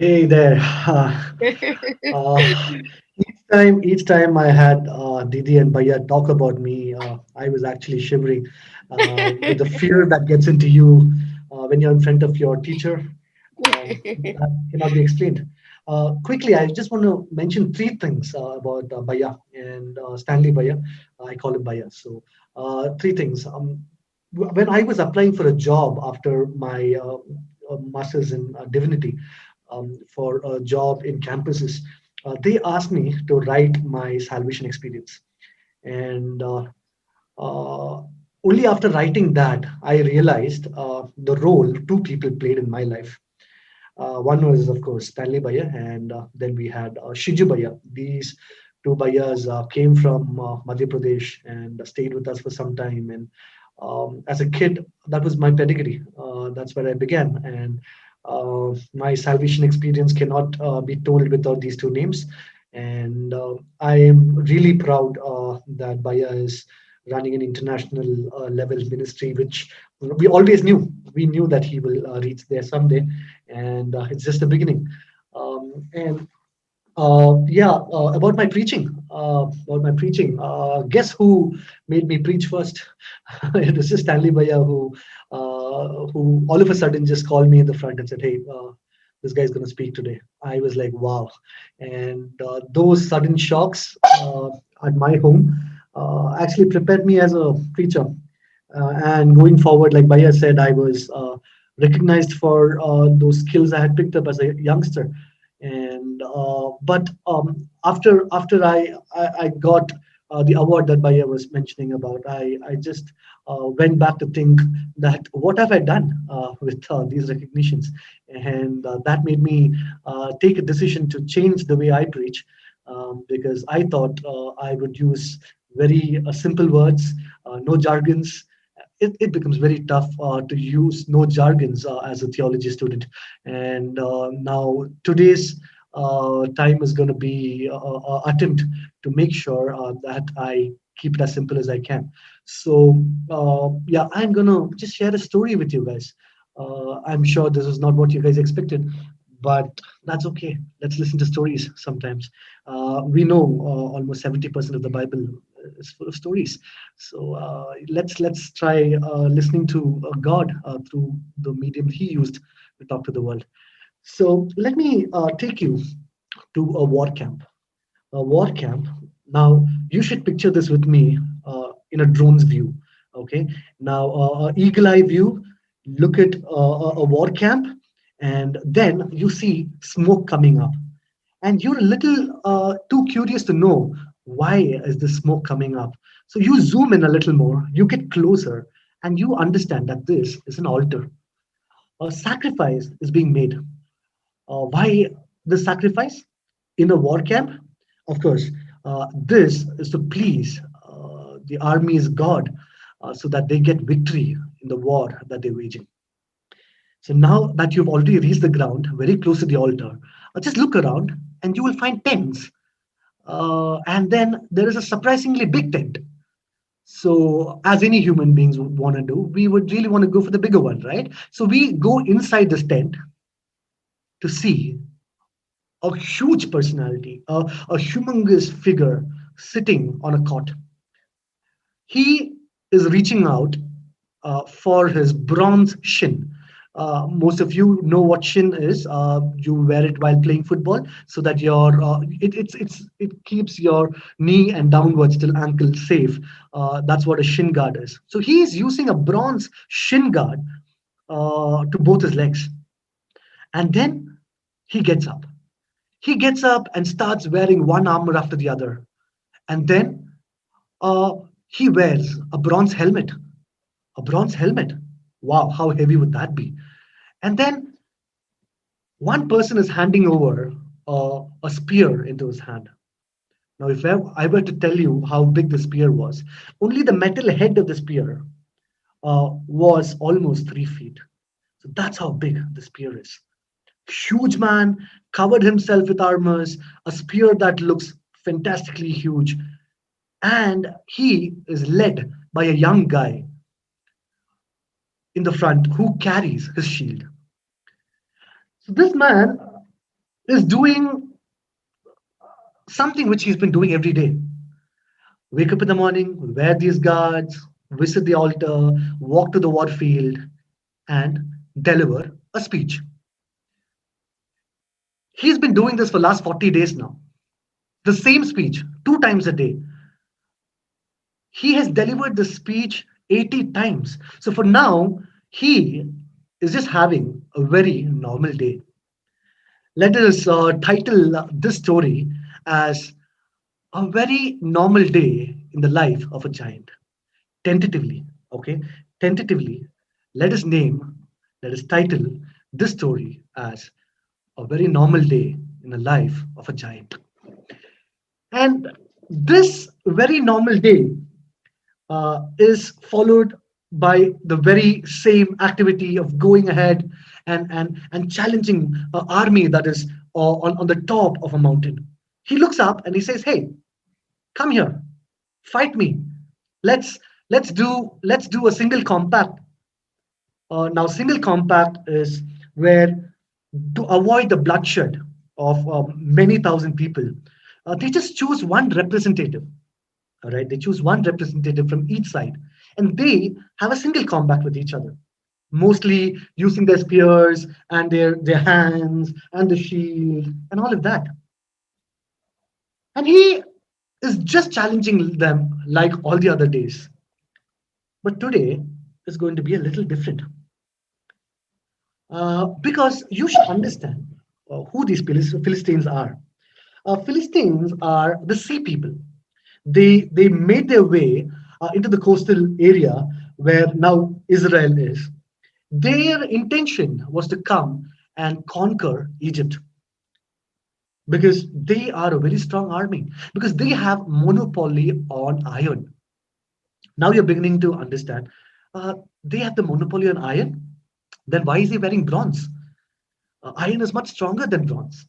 Hey there. Uh, each time I had Didi and Bhaiya talk about me, I was actually shivering. The fear that gets into you when you're in front of your teacher, that cannot be explained. Quickly, I just want to mention three things about Bhaiya and Stanley Bhaiya. I call him Bhaiya. So, three things. When I was applying for a job after my master's in divinity, for a job in campuses, they asked me to write my salvation experience. And uh, only after writing that, I realized the role two people played in my life. One was, of course, Stanley Bhaiya, and then we had Shiju Bhaiya. These two Bhaiyas came from Madhya Pradesh and stayed with us for some time. And as a kid, that was my pedigree. That's where I began. And my salvation experience cannot be told without these two names. And I am really proud that Bhaiya is running an international level ministry, which we always knew. We knew that he will reach there someday, and it's just the beginning. And yeah, about my preaching. Guess who made me preach first? It was just Stanley Bhaiya who all of a sudden just called me in the front and said, "Hey, this guy's going to speak today." I was like, "Wow!" And those sudden shocks at my home actually prepared me as a preacher. And going forward, like Bhaiya said, I was recognized for those skills I had picked up as a youngster. And but after I got the award that Bhaiya was mentioning about, I just went back to think that what have I done with these recognitions, and that made me take a decision to change the way I preach, because I thought I would use very simple words, no jargons. It becomes very tough to use no jargons as a theology student. And now today's time is going to be attempt to make sure that I keep it as simple as I can. So yeah, I'm gonna just share a story with you guys. I'm sure this is not what you guys expected, but that's okay. Let's listen to stories sometimes. We know almost 70% of the Bible is full of stories. So let's try listening to God through the medium He used to talk to the world. So let me take you to a war camp. A war camp. Now you should picture this with me in a drone's view. Okay. Now eagle eye view. Look at a war camp, and then you see smoke coming up, and you're a little too curious to know why is the smoke coming up. So you zoom in a little more, you get closer, and you understand that this is an altar. A sacrifice is being made. Why the sacrifice in a war camp? Of course, this is to please the army's god, so that they get victory in the war that they're waging. So now that you've already reached the ground, very close to the altar, just look around and you will find tents. And then there is a surprisingly big tent. So, as any human beings would want to do, we would really want to go for the bigger one, right? So, we go inside this tent to see a huge personality, a humongous figure sitting on a cot. He is reaching out for his bronze shin. Most of you know what shin is. You wear it while playing football so that it keeps your knee and downwards till ankle safe. That's what a shin guard is. So he is using a bronze shin guard to both his legs, and then he gets up. He gets up and starts wearing one armor after the other, and then uh, he wears a bronze helmet. A bronze helmet. Wow, how heavy would that be? And then one person is handing over a spear into his hand. Now, if I were to tell you how big the spear was, only the metal head of the spear was almost 3 feet. So that's how big the spear is. Huge man, covered himself with armors, a spear that looks fantastically huge, and he is led by a young guy in the front who carries his shield. So this man is doing something which he's been doing every day. Wake up in the morning, wear these guards, visit the altar, walk to the war field, and deliver a speech. He's been doing this for last 40 days now. The same speech, 2 times a day. He has delivered the speech 80 times. So for now, he is just having a very normal day. Let us title this story as a very normal day in the life of a giant. Tentatively, okay? Tentatively, let us name, let us title this story as a very normal day in the life of a giant. And this very normal day is followed by the very same activity of going ahead and challenging an army that is on the top of a mountain. He looks up and he says, "Hey, come here, fight me. Let's let's do a single compact." Now, single compact is where, to avoid the bloodshed of many thousand people, they just choose one representative. All right, they choose one representative from each side, and they have a single combat with each other, mostly using their spears and their hands and the shield and all of that. And he is just challenging them like all the other days. But today is going to be a little different, because you should understand who these Philistines are. Philistines are the sea people. They made their way into the coastal area where now Israel is. Their intention was to come and conquer Egypt because they are a very strong army, because they have monopoly on iron. Now you're beginning to understand. Uh, they have the monopoly on iron. Then why is he wearing bronze? Iron is much stronger than bronze.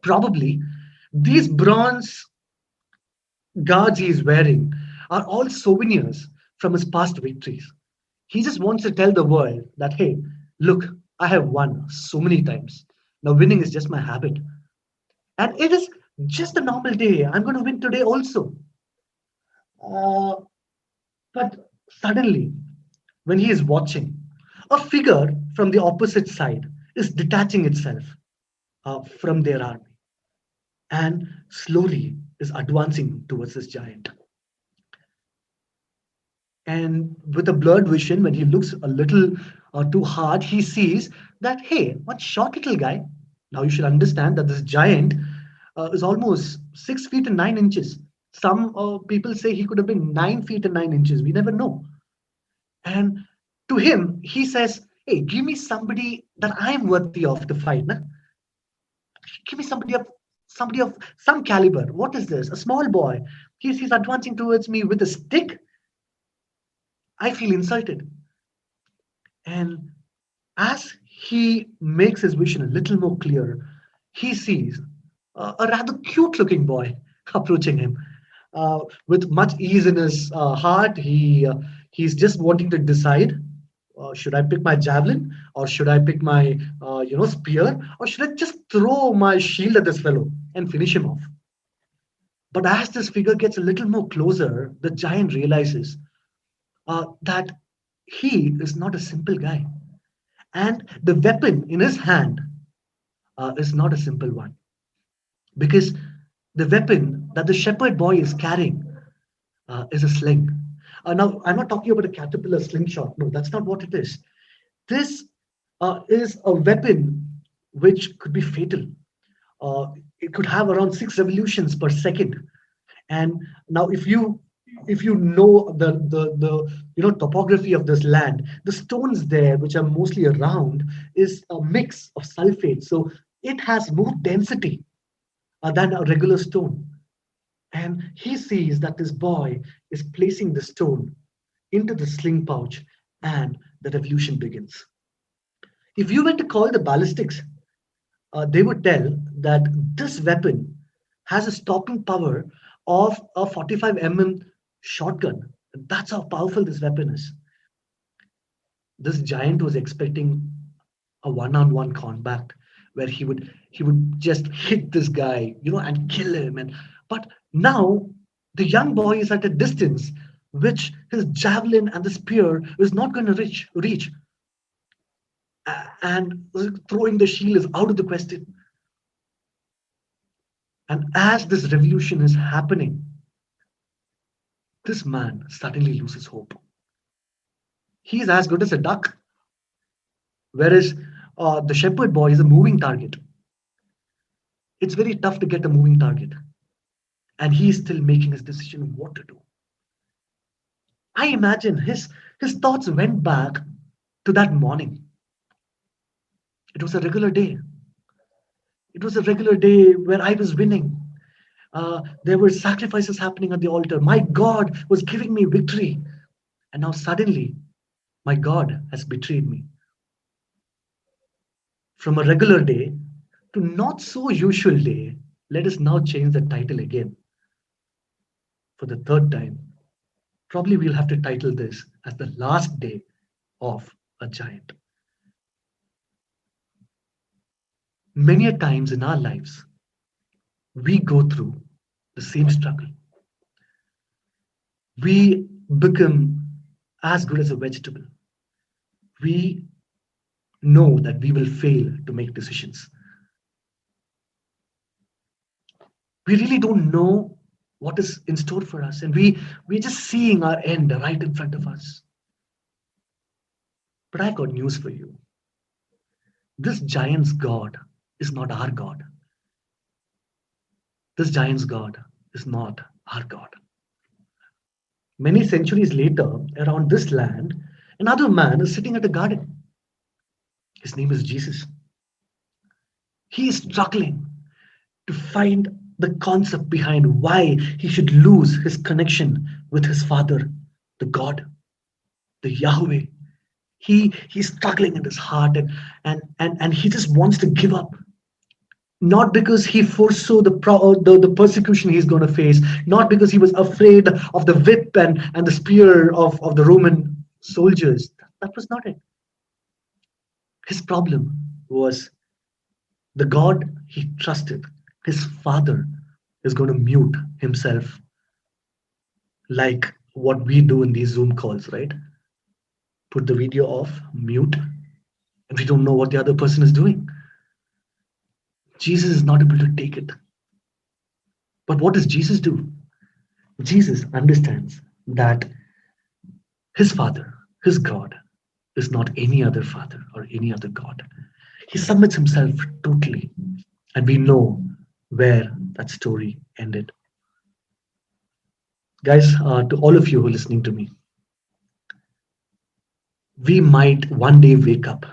Probably these bronze guards he is wearing are all souvenirs from his past victories. He just wants to tell the world that, hey, look, I have won so many times. Now, winning is just my habit. And it is just a normal day. I'm going to win today also. Uh, but suddenly, when he is watching, a figure from the opposite side is detaching itself from their army and slowly is advancing towards this giant. And with a blurred vision, when he looks a little too hard, he sees that, hey, what short little guy. Now you should understand that this giant is almost 6 feet and 9 inches. Some people say he could have been 9 feet and 9 inches. We never know. And to him, he says, hey, give me somebody that I'm worthy of to fight. Na? Give me somebody of some caliber. What is this? A small boy. He's advancing towards me with a stick. I feel insulted. And as he makes his vision a little more clear, he sees a rather cute looking boy approaching him. With much ease in his heart, he's just wanting to decide, should I pick my javelin or should I pick my spear, or should I just throw my shield at this fellow and finish him off? But as this figure gets a little more closer, the giant realizes that he is not a simple guy. And the weapon in his hand is not a simple one, because the weapon that the shepherd boy is carrying is a sling. Now, I'm not talking about a caterpillar slingshot. No, that's not what it is. This is a weapon which could be fatal. It could have around 6 revolutions per second. And now, if you know the topography of this land, the stones there, which are mostly round, is a mix of sulfate. So it has more density than a regular stone. And he sees that this boy is placing the stone into the sling pouch, and the revolution begins. If you were to call the ballistics, they would tell that this weapon has a stopping power of a 45 shotgun. That's how powerful this weapon is. This giant was expecting a one-on-one combat where he would just hit this guy, and kill him. And but now the young boy is at a distance which his javelin and the spear is not going to reach, and throwing the shield is out of the question. And as this revolution is happening, this man suddenly loses hope. He is as good as a duck, whereas the shepherd boy is a moving target. It's very tough to get a moving target, and he is still making his decision what to do. I imagine his thoughts went back to that morning. It was a regular day. It was a regular day where I was winning. There were sacrifices happening at the altar. My God was giving me victory. And now suddenly, my God has betrayed me. From a regular day to not so usual day, let us now change the title again for the third time. Probably we'll have to title this as the last day of a giant. Many a times in our lives, we go through the same struggle. We become as good as a vegetable. We know that we will fail to make decisions. We really don't know what is in store for us, and we're just seeing our end right in front of us. But I got news for you. This giant's God is not our God. This giant's God is not our God. Many centuries later, around this land, another man is sitting at a garden. His name is Jesus. He is struggling to find the concept behind why he should lose his connection with his father, the God, the Yahweh. He's struggling in his heart, and he just wants to give up. Not because he foresaw the persecution he's going to face, not because he was afraid of the whip and the spear of the Roman soldiers. That was not it. His problem was the God he trusted, his father, is going to mute himself like what we do in these Zoom calls, right? Put the video off, mute, and we don't know what the other person is doing. Jesus is not able to take it. But what does Jesus do? Jesus understands that his father, his God, is not any other father or any other God. He submits himself totally, and we know where that story ended. Guys, to all of you who are listening to me, we might one day wake up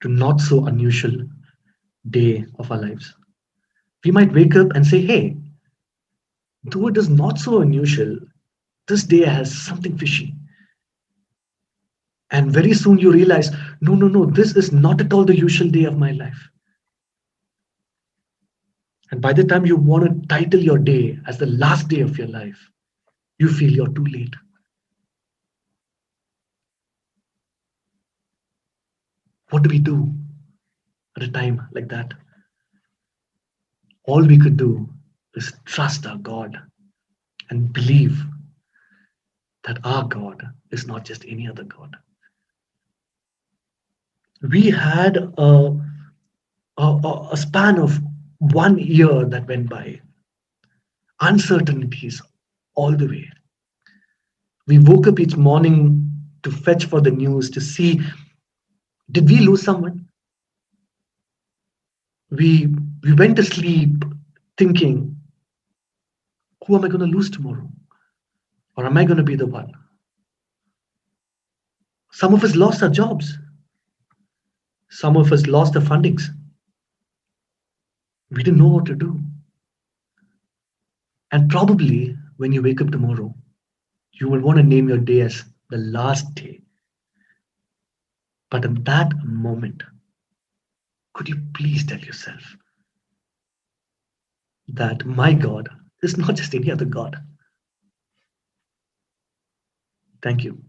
to not so unusual day of our lives. We might wake up and say, hey, though it is not so unusual, this day has something fishy. And very soon you realize, no, no, no, this is not at all the usual day of my life. And by the time you want to title your day as the last day of your life, you feel you're too late. What do we do at a time like that? All we could do is trust our God and believe that our God is not just any other God. We had a span of 1 year that went by, uncertainties all the way. We woke up each morning to fetch for the news to see, did we lose someone? We went to sleep thinking, who am I going to lose tomorrow? Or am I going to be the one? Some of us lost our jobs. Some of us lost the fundings. We didn't know what to do. And probably when you wake up tomorrow, you will want to name your day as the last day. But in that moment, could you please tell yourself that my God is not just any other God? Thank you.